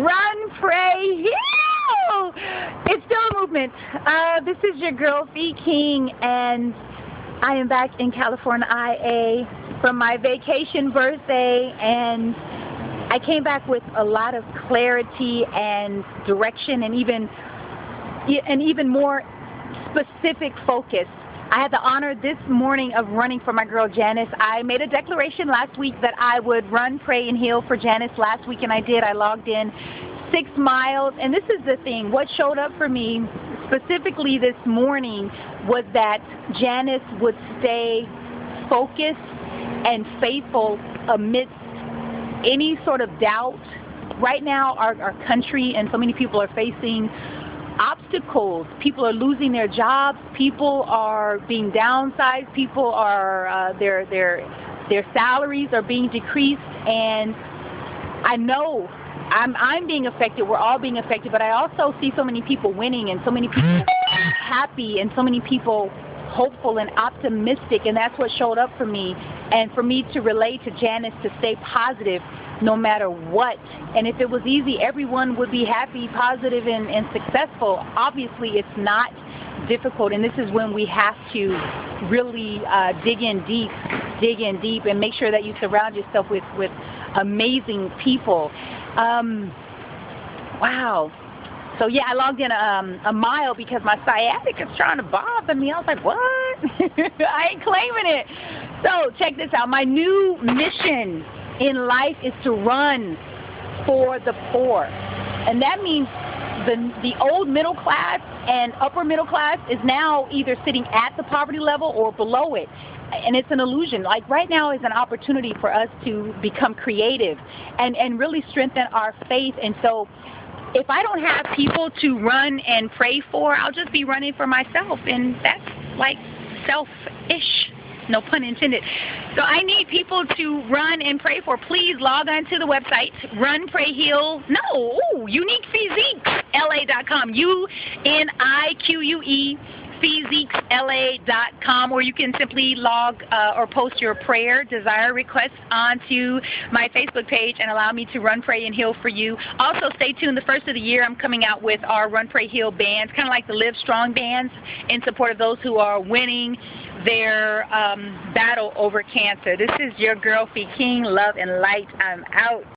Run, pray, heal! It's still a movement. This is your girl, Fee King, and I am back in California, IA, from my vacation birthday, and I came back with a lot of clarity and direction and even more specific focus. I had the honor this morning of running for my girl Janice. I made a declaration last week that I would run, pray, and heal for Janice last week, and I did. I logged in 6 miles, and this is the thing. What showed up for me specifically this morning was that Janice would stay focused and faithful amidst any sort of doubt. Right now, our country and so many people are facing obstacles. People are losing their jobs. People are being downsized. People are their salaries are being decreased. And I know I'm being affected. We're all being affected. But I also see so many people winning and so many people happy and so many people hopeful and optimistic. And that's what showed up for me. And for me to relate to Janice to stay positive no matter what. And if it was easy, everyone would be happy, positive, and successful. Obviously, it's not difficult, and this is when we have to really dig in deep, and make sure that you surround yourself with amazing people. Wow. So yeah, I logged in a mile because my sciatica is trying to bother me. I was like, what? I ain't claiming it. So check this out. My new mission in life is to run for the poor. And that means the old middle class and upper middle class is now either sitting at the poverty level or below it. And it's an illusion. Like right now is an opportunity for us to become creative and really strengthen our faith. And so if I don't have people to run and pray for, I'll just be running for myself. And that's like selfish. No pun intended. So I need people to run and pray for. Please log on to the website, Run, Pray, Heal. No, UniquePhysiqueLA.com. UNIQUE PhysiqueLA.com, or you can simply log or post your prayer, desire requests onto my Facebook page and allow me to run, pray, and heal for you. Also, stay tuned. The first of the year, I'm coming out with our Run, Pray, Heal bands, kind of like the Live Strong bands, in support of those who are winning their battle over cancer. This is your girl, Fee King. Love and light. I'm out.